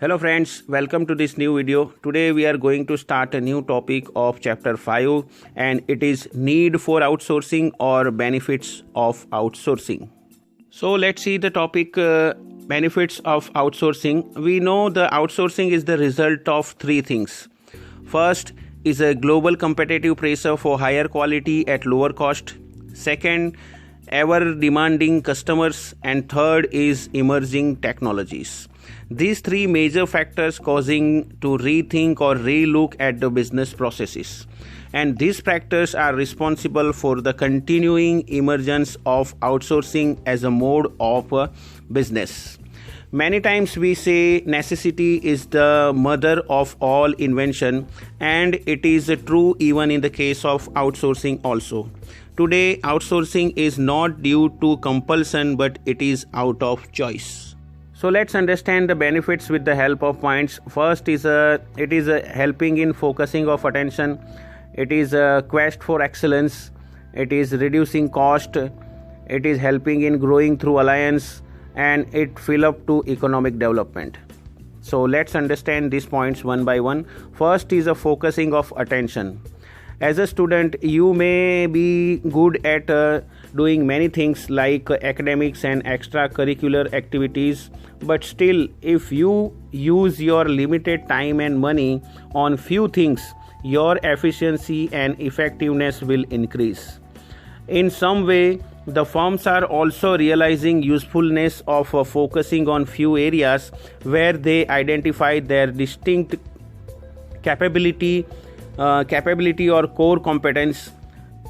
Hello friends, welcome to this new video. Today we are going to start a new topic of chapter 5 and it is need for outsourcing or benefits of outsourcing. So let's see the topic benefits of outsourcing. We know the outsourcing is the result of three things. First is a global competitive pressure for higher quality at lower cost. Second, ever demanding customers, and third is emerging technologies. These three major factors causing to rethink or relook at the business processes, and these factors are responsible for the continuing emergence of outsourcing as a mode of business. Many times we say necessity is the mother of all invention, and it is true even in the case of outsourcing also. Today, outsourcing is not due to compulsion, but it is out of choice. So let's understand the benefits with the help of points. First is it is helping in focusing of attention. It is a quest for excellence. It is reducing cost. It is helping in growing through alliance, and it fill up to economic development. So let's understand these points one by one. First is a focusing of attention. As a student, you may be good at doing many things like academics and extracurricular activities, but still, if you use your limited time and money on few things, your efficiency and effectiveness will increase. In some way, the firms are also realizing usefulness of focusing on few areas where they identify their distinct capability or core competence,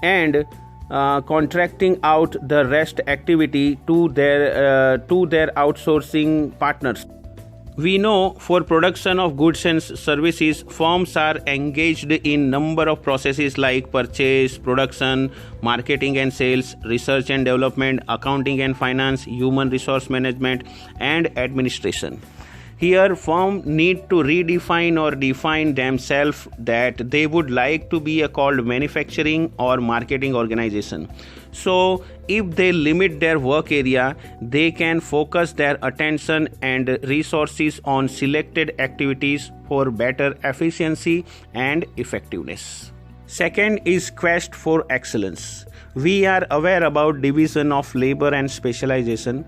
and contracting out the rest activity to their outsourcing partners. We know for production of goods and services, firms are engaged in number of processes like purchase, production, marketing and sales, research and development, accounting and finance, human resource management, and administration. Here, firms need to redefine or define themselves that they would like to be called manufacturing or marketing organization. So, if they limit their work area, they can focus their attention and resources on selected activities for better efficiency and effectiveness. Second is quest for excellence. We are aware about division of labor and specialization.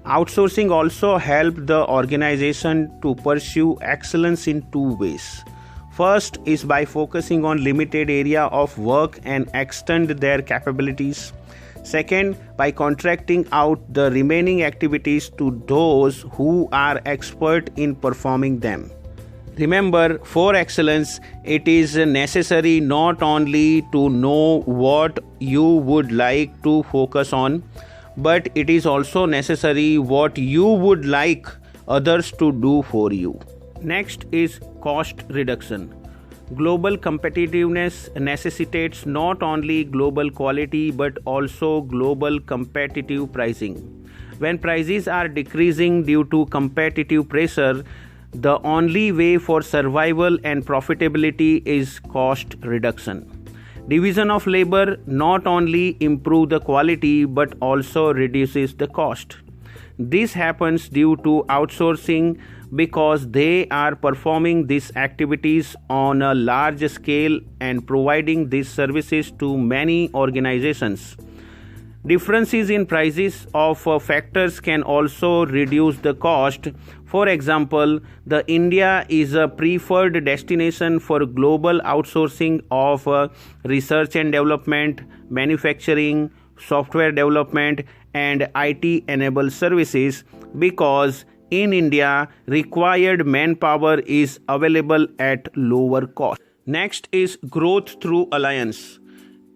Outsourcing also helps the organization to pursue excellence in two ways. First is by focusing on limited area of work and extend their capabilities. Second, by contracting out the remaining activities to those who are expert in performing them. Remember, for excellence, it is necessary not only to know what you would like to focus on, but it is also necessary what you would like others to do for you. Next is cost reduction. Global competitiveness necessitates not only global quality but also global competitive pricing. When prices are decreasing due to competitive pressure, the only way for survival and profitability is cost reduction. Division of labor not only improves the quality but also reduces the cost. This happens due to outsourcing because they are performing these activities on a large scale and providing these services to many organizations. Differences in prices of factors can also reduce the cost. For example, the India is a preferred destination for global outsourcing of research and development, manufacturing, software development, and IT-enabled services because in India, required manpower is available at lower cost. Next is growth through alliance.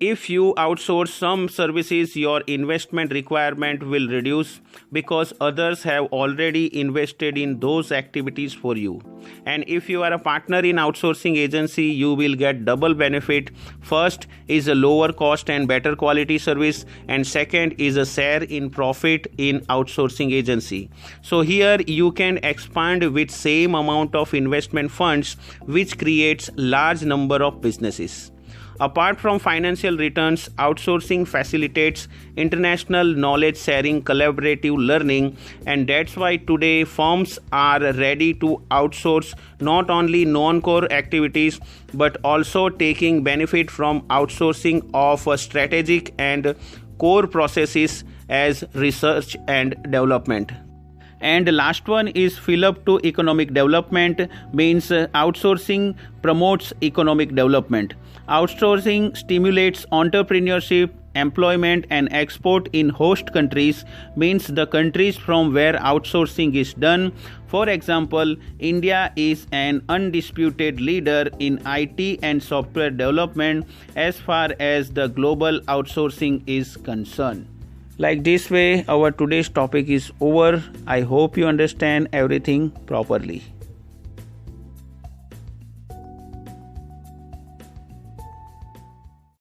If you outsource some services, your investment requirement will reduce because others have already invested in those activities for you. And if you are a partner in outsourcing agency, you will get double benefit. First is a lower cost and better quality service, and second is a share in profit in outsourcing agency. So here you can expand with same amount of investment funds, which creates large number of businesses. Apart from financial returns, outsourcing facilitates international knowledge sharing, collaborative learning, and that's why today firms are ready to outsource not only non-core activities but also taking benefit from outsourcing of strategic and core processes as research and development. And the last one is fill up to economic development, means outsourcing promotes economic development. Outsourcing stimulates entrepreneurship, employment and export in host countries, means the countries from where outsourcing is done. For example, India is an undisputed leader in IT and software development as far as the global outsourcing is concerned. Like this way, our today's topic is over. I hope you understand everything properly.